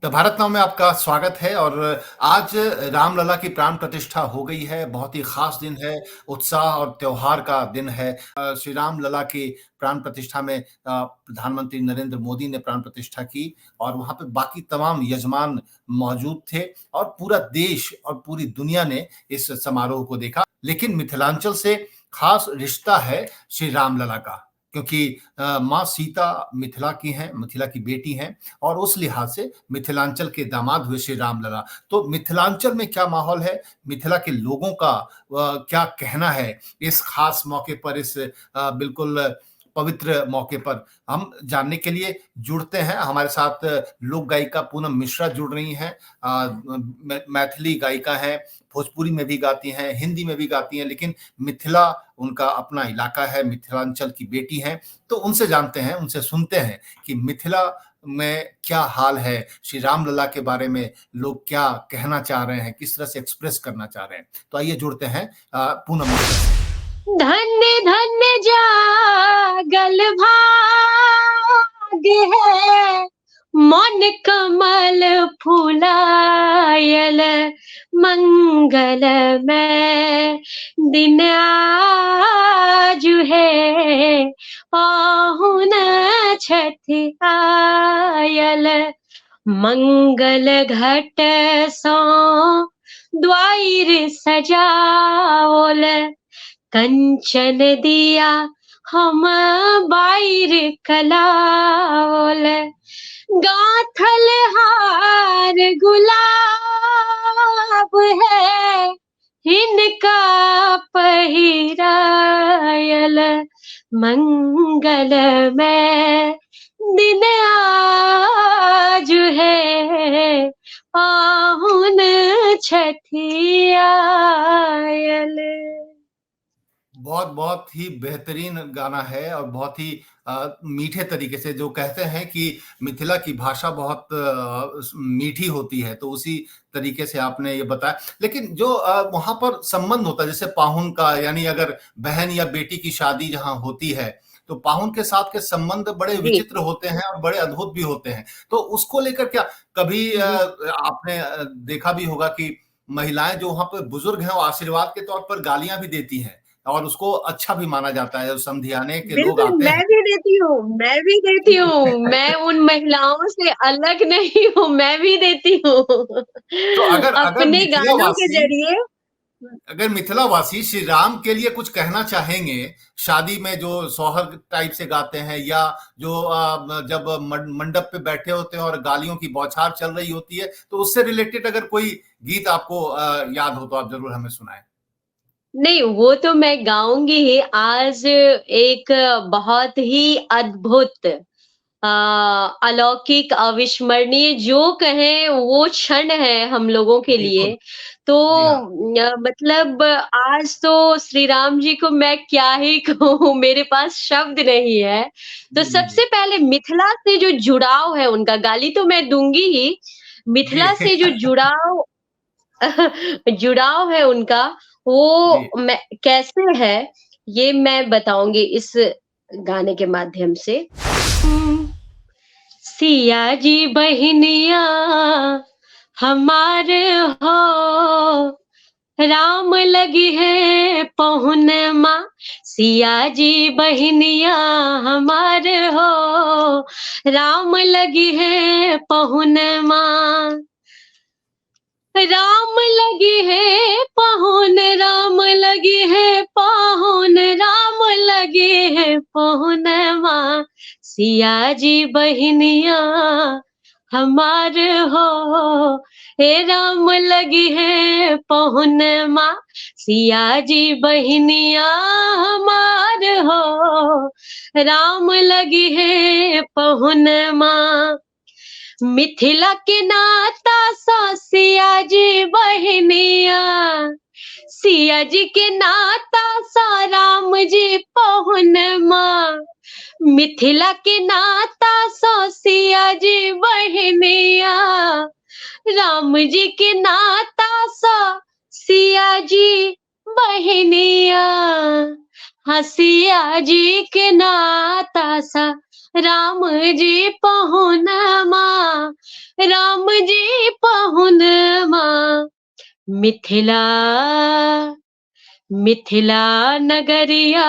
तो भारत नाव में आपका स्वागत है और आज रामलला की प्राण प्रतिष्ठा हो गई है। बहुत ही खास दिन है, उत्साह और त्योहार का दिन है। श्री राम लला की प्राण प्रतिष्ठा में प्रधानमंत्री नरेंद्र मोदी ने प्राण प्रतिष्ठा की और वहाँ पे बाकी तमाम यजमान मौजूद थे और पूरा देश और पूरी दुनिया ने इस समारोह को देखा। लेकिन मिथिलांचल से खास रिश्ता है श्री रामलला का, क्योंकि माँ सीता मिथिला की हैं, मिथिला की बेटी हैं और उस लिहाज से मिथिलांचल के दामाद हुए श्री रामलला। तो मिथिलांचल में क्या माहौल है, मिथिला के लोगों का क्या कहना है इस खास मौके पर, इस बिल्कुल पवित्र मौके पर, हम जानने के लिए जुड़ते हैं। हमारे साथ लोक गायिका पूनम मिश्रा जुड़ रही हैं। मैथिली गायिका हैं, भोजपुरी में भी गाती हैं, हिंदी में भी गाती हैं, लेकिन मिथिला उनका अपना इलाका है, मिथिलांचल की बेटी हैं। तो उनसे जानते हैं, उनसे सुनते हैं कि मिथिला में क्या हाल है, श्री रामलला के बारे में लोग क्या कहना चाह रहे हैं, किस तरह से एक्सप्रेस करना चाह रहे हैं। तो आइए जुड़ते हैं पूनम मिश्रा से। धन्य धन्य जागल भाग है, मन कमल फुलायल मंगल में दिन आज है, पाहुन छठि आयल मंगल घट सो द्वार सजाओल कंचन दिया हम बाहर कलावल गाथल हार गुलाब है, इनका पहिरायल मंगल में दिन आज है, पाहुन छठी आयल। बहुत ही बेहतरीन गाना है और बहुत ही मीठे तरीके से, जो कहते हैं कि मिथिला की भाषा बहुत मीठी होती है, तो उसी तरीके से आपने ये बताया। लेकिन जो वहाँ पर संबंध होता है, जैसे पाहुन का, यानी अगर बहन या बेटी की शादी जहाँ होती है, तो पाहुन के साथ के संबंध बड़े जी। विचित्र होते हैं और बड़े अद्भुत भी होते हैं। तो उसको लेकर क्या कभी जी। आपने देखा भी होगा कि महिलाएं जो वहाँ पे बुजुर्ग हैं, वो आशीर्वाद के तौर पर गालियां भी देती हैं और उसको अच्छा भी माना जाता है, समधियाने के लोग बिल्कुल, आते मैं हैं। भी देती हूँ, मैं भी देती हूँ। मैं उन महिलाओं से अलग नहीं हूँ, मैं भी देती हूँ। तो अगर अगर अपने गानों के मिथिलावासी ज़रिए अगर मिथिलावासी श्री राम के लिए कुछ कहना चाहेंगे, शादी में जो सोहर टाइप से गाते हैं, या जो जब मंडप पे बैठे होते हैं और गालियों की बौछार चल रही होती है, तो उससे रिलेटेड अगर कोई गीत आपको याद हो तो आप जरूर हमें सुनाएं। नहीं, वो तो मैं गाऊँगी ही। आज एक बहुत ही अद्भुत अ, अलौकिक, अविस्मरणीय जो कहें वो क्षण है हम लोगों के बिल्कुल। लिए। तो जी हाँ। मतलब आज तो श्री राम जी को मैं क्या ही कहूँ, मेरे पास शब्द नहीं है। तो जी, जी, जी। सबसे पहले मिथिला से जो जुड़ाव है उनका, गाली तो मैं दूँगी ही, जी। मिथिला से जो जुड़ाव जुड़ाव है उनका, जी। वो मैं कैसे है, ये मैं बताऊँगी इस गाने के माध्यम से। सिया जी बहिनिया हमार हो, राम लगी है पहुनमा। सिया जी बहिनिया हमार हो, राम लगी है पहुनमा। राम लगी है पाहुन, राम लगी है पाहुन, राम लगी है पहुनवा। सिया जी बहिनिया हमार हो, हे राम लगी है पहुनमा। सिया जी बहिनिया हमार हो, राम लगी है पहुनमा। मिथिला के नाता सा सिया जी बहनिया, सिया जी के नाता सा राम जी पहुनमा। मिथिला के नाता सा सिया जी बहनिया, राम जी के नाता सा सिया जी बहनिया। हाँ, सिया जी के नाता सा राम जी पहुनमा, राम जी पहुनमा, मिथिला मिथिला नगरिया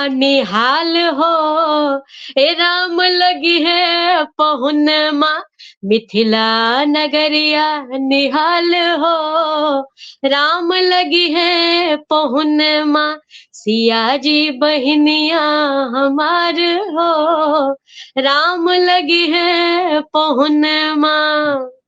निहाल हो, हे राम लगी है पहुनमा, मिथिला नगरिया निहाल हो, राम लगी है पहुनमा, सिया जी बहनिया हमार हो, राम लगी है पहुनमा।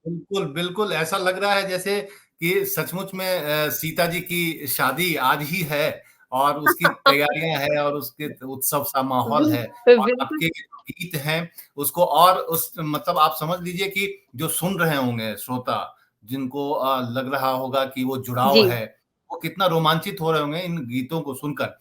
बिल्कुल, बिल्कुल, ऐसा लग रहा है जैसे कि सचमुच में सीता जी की शादी आज ही है और उसकी तैयारियाँ हैं और उसके उत्सव सा माहौल है और बिल्कुल। आपके जो गीत हैं, उसको और उस मतलब आप समझ लीजिए कि जो सुन रहे होंगे श्रोता, जिनको लग रहा होगा कि वो जुड़ाव जी, है, वो कितना रोमांचित हो रहे होंगे इन गीतों को सुनकर।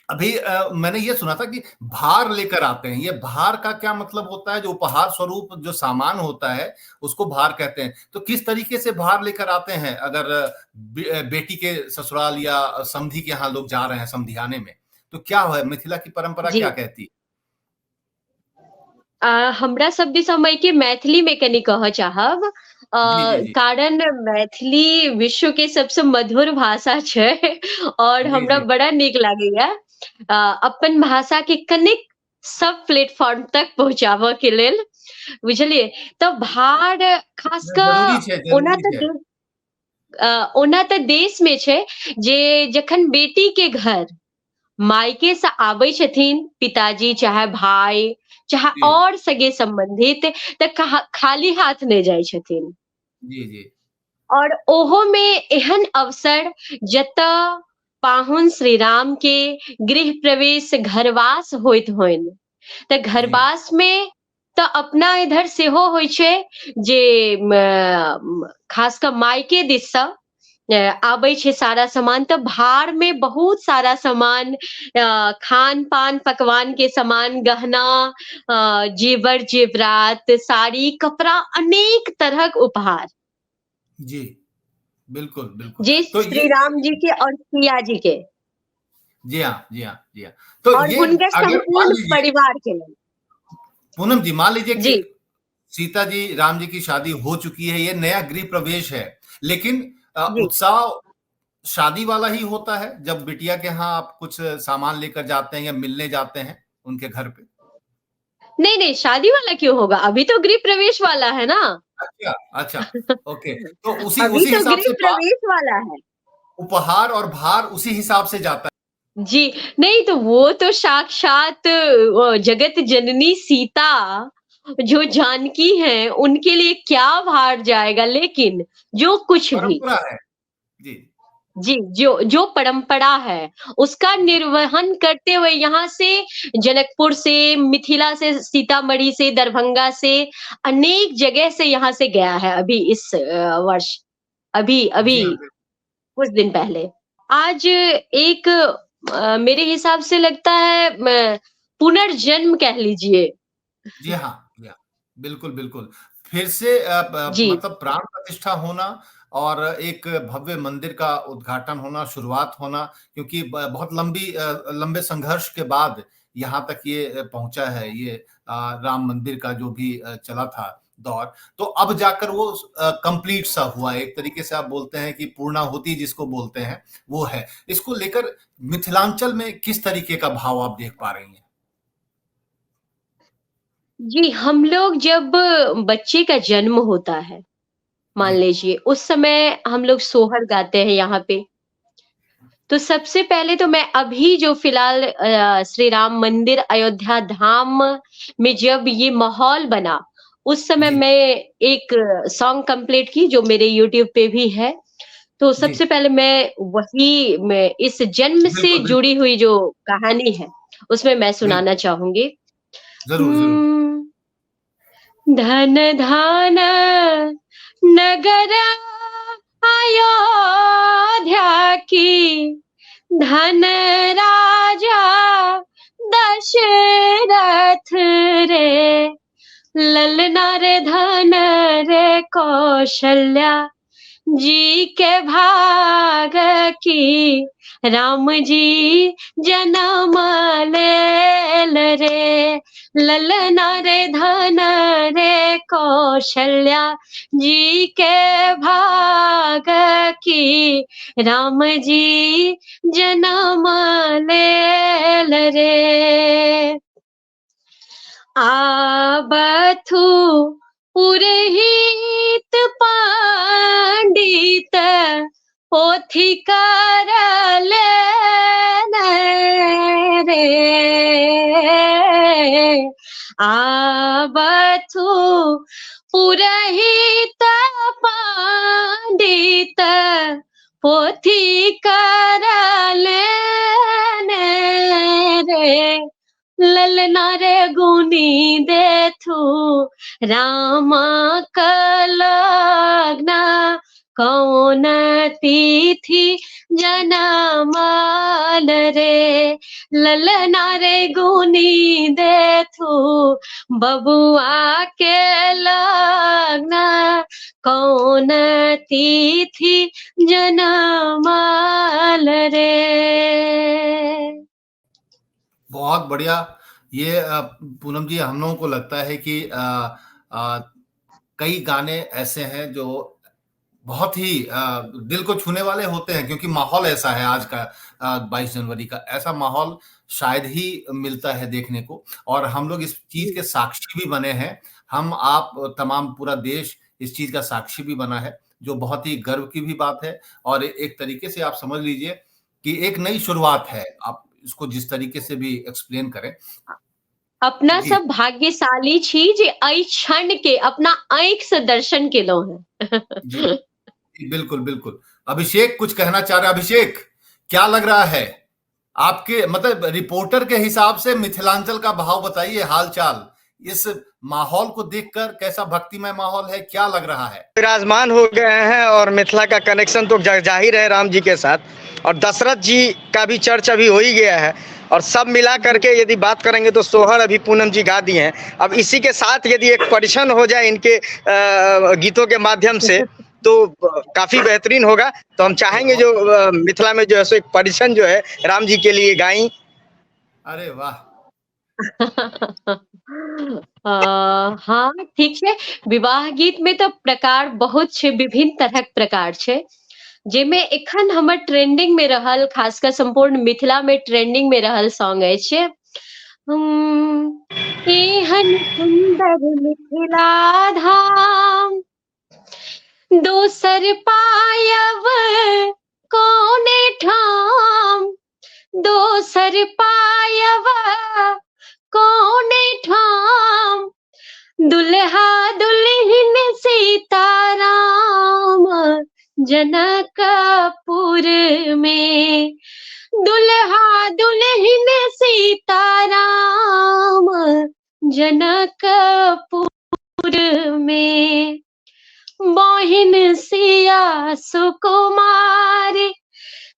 अभी मैंने ये सुना था कि भार लेकर आते हैं, ये भार का क्या मतलब होता है? जो उपहार स्वरूप जो सामान होता है, उसको भार कहते हैं। तो किस तरीके से भार लेकर आते हैं अगर बेटी के ससुराल या समधी के यहाँ लोग जा रहे हैं समधियाने में, तो क्या है मिथिला की परंपरा जी। क्या कहती है? हमरा सब दिस हम एके मैथिली में कनि कहऽ चाहब जी, जी, जी। कारण मैथिली विश्व के सबसे मधुर भाषा छै और जी, हमरा जी। बड़ा नीक लागैया अपन भाषा के कनिक सब प्लेटफॉर्म तक पहुँचाबऽ के लेल, बुझलियै? तऽ भार खास ज़रूरी कऽ छै, ओना ज़रूरी तऽ छै। ओना तऽ देशमे छै जे जखन बेटी के घर मायके से आबै छथिन पिताजी चाहे भाई चाहे जी, और सगे संबंधित तऽ खाली हाथ नहि जाइ छथिन जी, जी। और ओहो में एहन अवसर जतऽ पाहुन श्री राम के गृह प्रवेश घरवास होइत होइन तऽ जी, घरवास में तऽ अपना इधर सेहो होइ छै जे खास कऽ मायके दिससँ आबै छै सारा सामान तऽ भार में बहुत सारा सामान खान पान पकवान के सामान गहना जेवर जेवरात साड़ी कपड़ा अनेक तरहक उपहार जी। बिल्कुल, बिल्कुल। जी तो श्री राम जी के और सिया जी के जी हाँ, जी हाँ, जी हाँ। तो और ये हुनकर अगर मान संपूर्ण लीजिए परिवार के लिए। पूनम जी, मान लीजिए कि जी, सीता जी, राम जी की शादी हो चुकी है, ये नया गृह प्रवेश है। लेकिन जी। उत्साह शादी वाला ही होता है, जब बिटिया के यहाँ आप कुछ सामान लेकर जाते हैं या मिलने जाते हैं उनके घर पे? नहीं, नहीं शादी वाला क्यों होगा? अभी तो गृह प्रवेश वाला है ना। अच्छा, अच्छा, ओके। तो उसी अभी उसी तो हिसाब गृह से प्रवेश वाला है। उपहार और भार उसी हिसाब से जाता जी, नहीं तो वो तो साक्षात जगत जननी सीता जो जानकी हैं, उनके लिए क्या भार जाएगा लेकिन जो कुछ भी परंपरा है। जी, जी, जो जो परंपरा है, उसका निर्वहन करते हुए यहाँ से जनकपुर से, मिथिला से, सीतामढ़ी से, दरभंगा से, अनेक जगह से यहाँ से गया है अभी इस वर्ष। अभी अभी जी हाँ, कुछ दिन पहले। आज एक मेरे हिसाब से लगता है पुनर्जन्म कह लीजिए। जी हाँ, जी हाँ। बिल्कुल, बिल्कुल। फिर से जी, मतलब प्राण प्रतिष्ठा होना और एक भव्य मंदिर का उद्घाटन होना, शुरुआत होना क्योंकि बहुत लंबे संघर्ष के बाद यहाँ तक ये पहुँचा है ये राम मंदिर का जो भी चला था दौर। तो अब जाकर वो कंप्लीट सा हुआ। एक तरीके से आप बोलते हैं कि पूर्णाहुति जिसको बोलते हैं, वो है। इसको लेकर मिथिलांचल में किस तरीके का भाव आप देख पा रही हैं? जी हम लोग जब बच्चे का जन्म होता है, मान जी, लीजिए उस समय हम लोग सोहर गाते हैं यहाँ पे। तो सबसे पहले तो मैं अभी जो फिलहाल श्री राम मंदिर अयोध्या धाम में जब ये माहौल बना, उस समय जी, मैं एक सॉन्ग कंप्लीट की जो मेरे यूट्यूब पे भी है। तो जी। सबसे पहले मैं इस जन्म से बिल्कुल, बिल्कुल। जुड़ी हुई जो कहानी है, उसमें मैं बिल्कुल, सुनाना चाहूँगी। ज़रूर, ज़रूर। हुँ, धन धान नगर अयोध्या की धन राजा दशरथ रे ललना रे धन रे कौशल्या जी के भाग की राम जी जन्म लेल रे ललना रे धन रे कौशल्या जी के भाग की राम जी जन्म लेल रे। आबथु पुरहित पंडित पोथी करले रे। आबथु पुरहित पंडित पोथी करले रे। ललना रे गुनी देथु राम कलग्न कौन तिथि जनमल रे। ललना रे गुनी देथु बबुआ के लग्न कौन तिथि जनमल रे। बहुत बढ़िया। ये पूनम जी, हम लोगों को लगता है कि कई गाने ऐसे हैं जो बहुत ही दिल को छूने वाले होते हैं, क्योंकि माहौल ऐसा है आज का 22 जनवरी का। ऐसा माहौल शायद ही मिलता है देखने को, और हम लोग इस चीज़ के साक्षी भी बने हैं। हम, आप, तमाम पूरा देश इस चीज़ का साक्षी भी बना है, जो बहुत ही गर्व की भी बात है। और एक तरीके से आप समझ लीजिए कि एक नई शुरुआत है, आप इसको जिस तरीके से भी एक्सप्लेन करें। अपना जी, सब भाग्यशाली छी जे एहि क्षण के अपना आँखि से दर्शन केलहुँ हैं। जी। जी, बिल्कुल, बिल्कुल। अभिषेक कुछ कहना चाह रहे हैं। अभिषेक, क्या लग रहा है? आपके मतलब रिपोर्टर के हिसाब से मिथिलांचल का भाव बताइए, हाल-चाल। इस माहौल को देखकर कैसा भक्तिमय माहौल है, क्या लग रहा है? विराजमान हो गए हैं, और मिथिला का कनेक्शन तो जाहिर है राम जी के साथ, और दशरथ जी का भी चर्च अभी हो ही गया है। और सब मिला करके यदि बात करेंगे तो सोहर अभी पूनम जी गा दिए हैं। अब इसी के साथ यदि एक परिछन हो जाए इनके गीतों के माध्यम से, तो काफी बेहतरीन होगा। तो हम चाहेंगे जो मिथिला में जो है सो एक परिछन जो है राम जी के लिए गाई। अरे वाह! हाँ, ठीक है। विवाह गीत में तो प्रकार बहुत छै, विभिन्न तरहक प्रकार छै, जेमे एखन हमर ट्रेंडिंग में रहल, खासकर संपूर्ण मिथिला में ट्रेंडिंग में रहल सॉन्ग अछि एहन सुंदर मिथिला धाम दोसर पायब कोने ठाम, दोसर पायब कोने ठाम, दुल्हा दुल्हन सीताराम जनकपुर में, दुल्हा दुल्हन सीताराम जनकपुर में। बहिन सिया सुकुमारी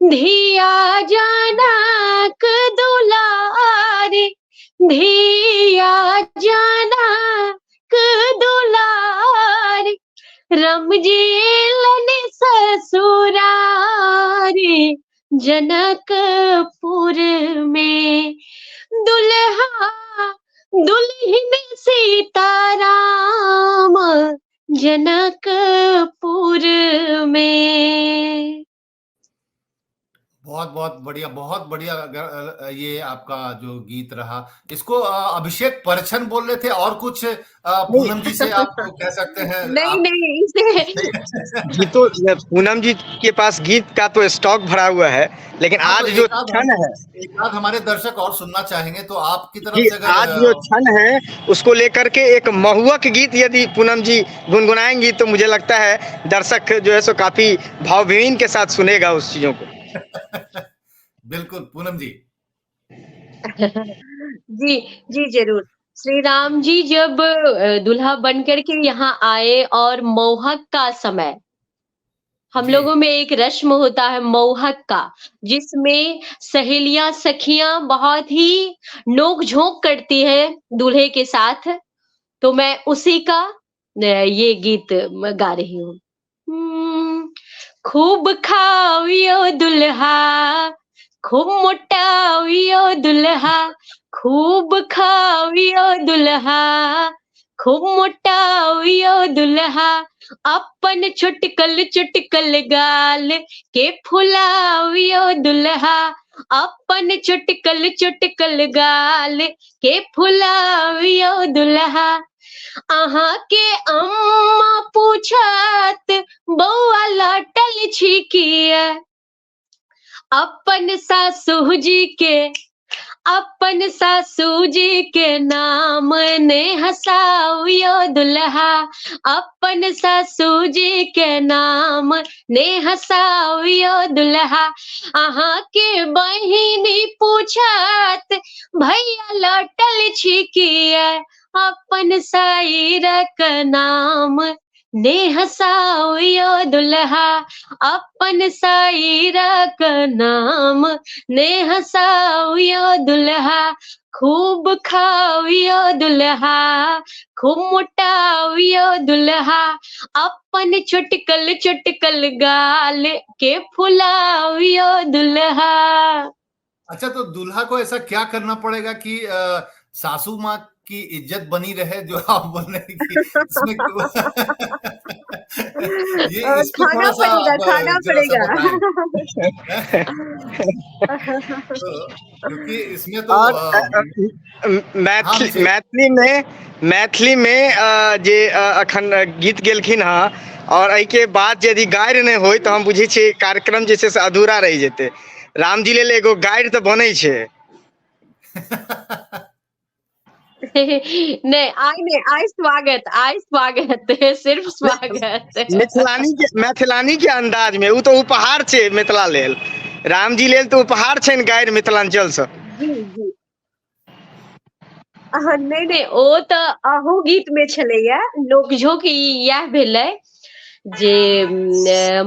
धिया जनक दुलारी, धिया जनक दुलारी, रमजीलन ससुरारी जनकपुर में, दुल्हा दुल्हन सीताराम जनकपुर में। बहुत-बहुत बढ़िया, बहुत बढ़िया। ये आपका जो गीत रहा, इसको अभिषेक परिछन बोल रहे थे, और कुछ पूनम जी से आप कह सकते हैं। नहीं आप नहीं, इसे गीतों पूनम जी के पास गीत का तो स्टॉक भरा हुआ है, लेकिन हाँ, तो आज जो क्षण है, एक आध हमारे दर्शक और सुनना चाहेंगे, तो आपकी तरफ जी से आज जो अगर क्षण है उसको लेकर के एक महुअक गीत यदि पूनम जी गुनगुनाएंगी तो मुझे लगता है दर्शक जो है सो काफी भावभीन के साथ सुनेगा उस चीजों को। बिल्कुल, पूनम जी। जी, जी ज़रूर। श्री राम जी जब दूल्हा बनकर के यहाँ आए और मौहक का समय, हम जी, लोगों में एक रस्म होता है मौहक का, जिसमें सहेलियाँ, सखियाँ बहुत ही नोक-झोंक करती हैं दूल्हे के साथ, तो मैं उसी का ये गीत मैं गा रही हूँ। खूब खाओ दुल्हा, खूब मोटावियो दुल्हा, खूब खावियो दुल्हा, खूब मोटावियो दुल्हा, अपन चुटकल चुटकल गाल के फुलावियो दुल्हा, अपन चुटकल चुटकल गाल के फुलावियो दुल्हा। अहाँ के अम्मा पूछत बौआ लौटल छी किया, अपन सासू जी के, अपन सासू जी के नाम ने हंसावियो दुल्हा, अपन सासू जी के नाम ने हंसावियो दुल्हा। अहाँ के बहिनी पूछत भैया लौटल छी किया, अपन साइरा का नाम ने हंसावियो दुल्हा, अपन साइरा का नाम ने हंसावियो दुल्हा। खूब खावियो दुल्हा, खूब मोटावियो दुल्हा, अपन चुटकल चुटकल गाल के फुलावियो दुल्हा। अच्छा, तो दूल्हा को ऐसा क्या करना पड़ेगा कि सासू माँ की इज्जत बनी रहे, जो आप बोल रहे हैं कि इसमें ये इस पे खाना थोड़ा-सा पड़ेगा, आप खाना ज़रा-सा पड़ेगा। बताएँ। तो क्योंकि इसमें तो और हाँ, अभिषेक। मैथिली में जे अखन गीत गेलखिन हँ, और एहिके बाद यदि गारि नहि होय तऽ हम बुझै छियै कार्यक्रम जे छै से अधूरा रहि जेतै। रामजी लेल एगो गारि तऽ बनै छै। नहीं, आय स्वागत, सिर्फ स्वागत। मैथिलानी के अंदाज में, उ तो उपहार छै मिथिला लेल। रामजी लेल तो उपहार छनि गारि मिथिलांचल से। जी, जी। नहीं, ओ तऽ अहू गीत में छलैया। नोक-झोंक इएह भेलै जे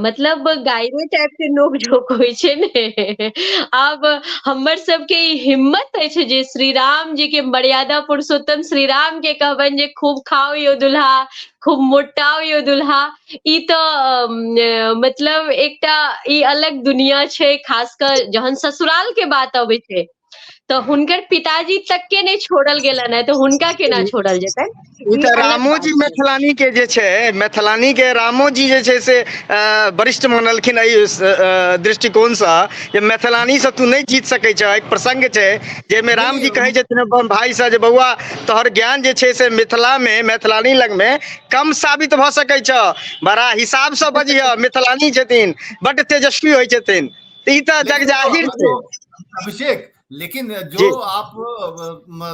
मतलब गायरो टाइप के नोक-झोंक होइ छै ने। आब हमर सबके ई हिम्मत अछि जे श्री राम जी के, मर्यादा पुरुषोत्तम श्री राम के कहबनि जे खूब खाओ यो दुल्हा, खूब मोटाओ यो दुल्हा। ई तऽ मतलब एकटा ई अलग दुनिया छै, खासकर जहन ससुराल के बात अबै छै तऽ हुनकर पिताजी तक के नहि छोड़ल गेलनि है, तो हुनका केना छोड़ल जेतनि, ई ई तऽ अलग रामो बात जी छै। मैथिलानी के जे छै, मैथिलानी के रामो जी जे छै से वरिष्ठ मानलखिन एहि दृष्टिकोणसँ जे मैथिलानी से तू नहीं जीत सकै छ। एक प्रसंग छै जाहिमे नहीं, राम जी कहै नहीं, छथिन अपन भाई से जे बौआ तोहर ज्ञान जे छै से मिथिला में, मैथिलानी लग में कम साबित भऽ सकै छ, बड़ा हिसाब से बजिह, मिथिलानी छथिन, बड्ड तेजस्वी होइ छथिन। ई तऽ लेकिन जग जाहिर छै। अभिषेक, लेकिन जो जी आप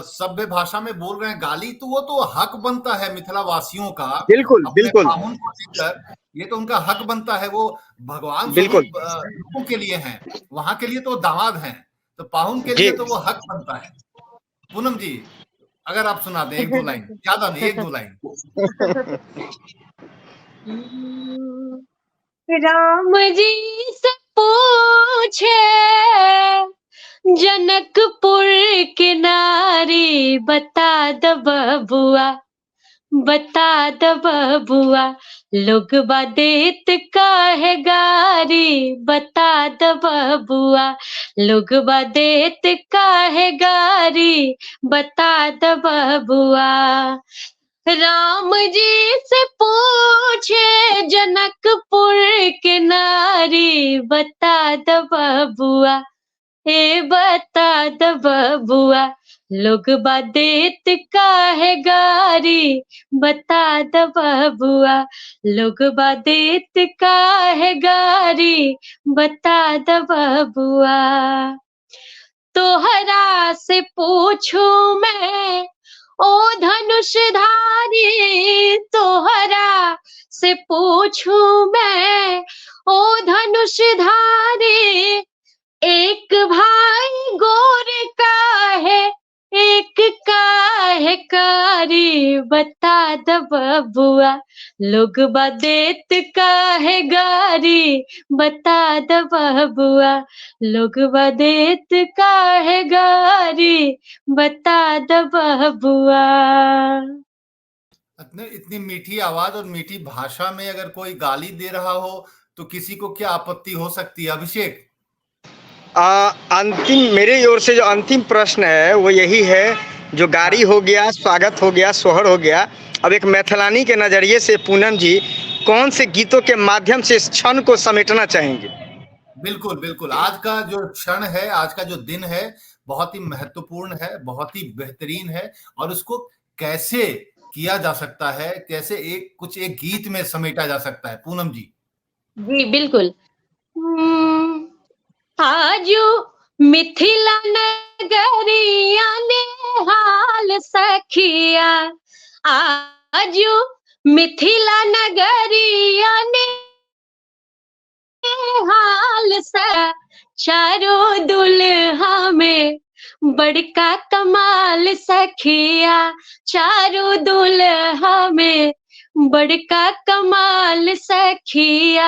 सभ्य भाषा में बोल रहे हैं गाली, तो वो तो हक बनता है मिथिला वासियों का बिल्कुल अपने बिल्कुल पाहुन को लेकर। ये तो उनका हक बनता है, वो भगवान बिल्कुल। स्वरूप लोगों के लिए हैं, वहां के लिए तो दामाद हैं, तो पाहुन के जी लिए तो वो हक बनता है। पूनम जी, अगर आप सुना दें 1-2 लाइन, ज्यादा नहीं, 1-2 लाइन। राम जी से पूछे जनकपुर के नारी, बता द बबुआ, बता द बबुआ, लोग देत काहे गारी, बता द बबुआ, लोग देत काहे गारी, बता द बबुआ। राम जी से पूछे जनकपुर के नारी, बता द बबुआ, हे बता द बबुआ, लोग देत काहे गारी, बता द बबुआ, लोग देत काहे गारी, बता द बबुआ। तोहरा से पूछूं मैं ओ धनुषधारी, तोहरा से पूछूं मैं ओ धनुषधारी, एक भाई गोर का है, एक का है कारी, बता द बबुआ, लोग देत काहे गारी, बता द बबुआ, लोग देत काहे गारी, बता द बबुआ। इतनी मीठी आवाज और मीठी भाषा में अगर कोई गाली दे रहा हो, तो किसी को क्या आपत्ति हो सकती है, अभिषेक? अंतिम मेरी ओर से जो अंतिम प्रश्न है वो यही है, जो गाड़ी हो गया, स्वागत हो गया, सोहर हो गया, अब एक मैथिलानी के नज़रिए से पूनम जी कौन से गीतों के माध्यम से इस क्षण को समेटना चाहेंगे? बिल्कुल, बिल्कुल। आज का जो क्षण है, आज का जो दिन है, बहुत ही महत्वपूर्ण है, बहुत ही बेहतरीन है और उसको कैसे किया जा सकता है, कैसे एक गीत में समेटा जा सकता है, पूनम जी? जी, बिल्कुल। हुँ, आजू मिथिला नगरिया नेहाल सखिया, आजू मिथिला नगरिया नेहाल चारों दुल्हा में बड़का कमाल सखिया, चारों दुल्हा में बड़का कमाल सखिया,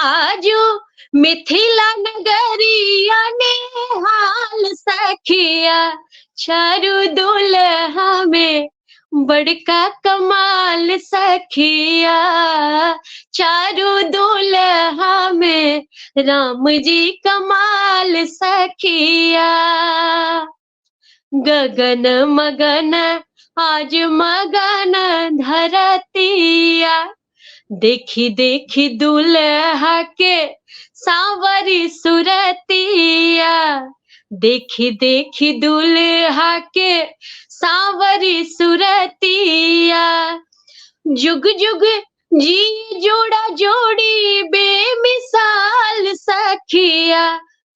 आजू मिथिला नगरिया नेहाल सखिया, चारों दुल्हा में बड़का कमाल सखिया, चारों दुल्हा में राम जी कमाल सखिया, गगन मगन आज मगन धरतिया, देखी देखी दुल्हा के सांवरी सुरतिया, देखी देखी दुल्हा के सांवरी सुरतिया, जुग जुग जी जोड़ा जोड़ी बेमिसाल सखिया,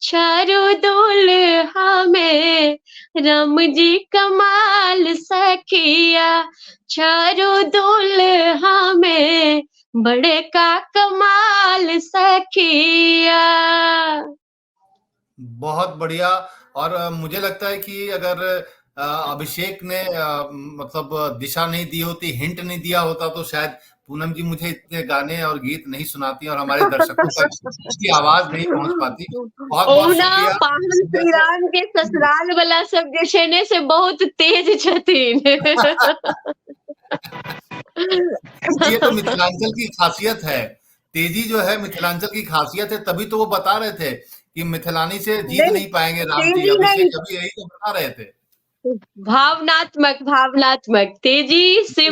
चारों दुल्हा में राम जी कमाल सखिया, चारों दुल्हा में बड़े का कमाल सखिया। बहुत बढ़िया। और मुझे लगता है कि अगर अभिषेक ने मतलब दिशा नहीं दी होती, हिंट नहीं दिया होता तो शायद पूनम जी मुझे इतने गाने और गीत नहीं सुनाती और हमारे दर्शकों तक इसकी आवाज़ नहीं पहुँच पाती। बहुत-बहुत ओना शुक्रिया। पाहन श्री राम के ससुराल वाला सब जे छै ने से बहुत तेज छथिन। ये तो मिथिलांचल की खासियत है। तेजी जो है मिथिलांचल की खासियत है, तभी तो वो बता रहे थे कि मिथिलानी से जीत नहीं, नहीं पाएँगे राम जी। तेजी नहीं, अभिषेक अभी यही तो बता रहे थे। भावनात्मक भावनात्मक तेजी से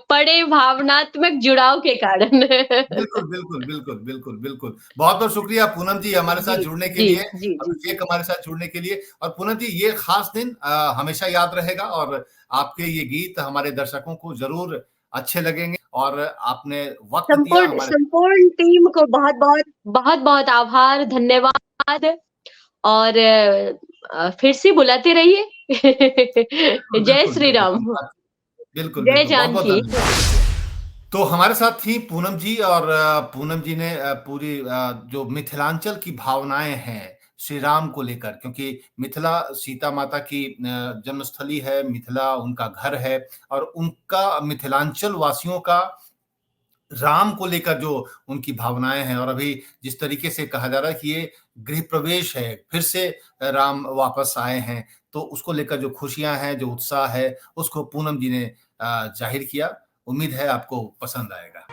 पड़े भावनात्मक जुड़ाव के कारण। बिल्कुल, बिल्कुल, बिल्कुल, बिल्कुल, बिल्कुल। बहुत-बहुत शुक्रिया पूनम जी हमारे साथ जी, जुड़ने के जी, लिए, जी, जी, जी। अभिषेक हमारे साथ जुड़ने के लिए। और पूनम जी ये ख़ास दिन हमेशा याद रहेगा और आपके ये गीत हमारे दर्शकों को ज़रूर अच्छे लगेंगे और आपने वक़्त दिया संपूर्ण हमारे। संपूर्ण टीम को बहुत-बहुत आभार, धन्यवाद और फिर से बुलाते रहिए। बिल्कुल, जय बिल्कुल, श्री बिल्कुल। राम, बिल्कुल, जय बिल्कुल। बहुत-बहुत जानकी। धन्यवाद। तो हमारे साथ थी पूनम जी और पूनम जी ने पूरी जो मिथिलांचल की भावनाएँ हैं, श्री राम को लेकर, क्योंकि मिथिला सीता माता की जन्मस्थली है, मिथिला उनका घर है और उनका मिथिलांचल वासियों का राम को लेकर जो उनकी भावनाएँ हैं और अभी जिस तरीके से कहा जा रहा है कि ये गृह प्रवेश है, फिर से राम वापस आए हैं, तो उसको लेकर जो खुशियाँ हैं, जो उत्साह है, उसको पूनम जी ने ज़ाहिर किया। उम्मीद है आपको पसंद आएगा।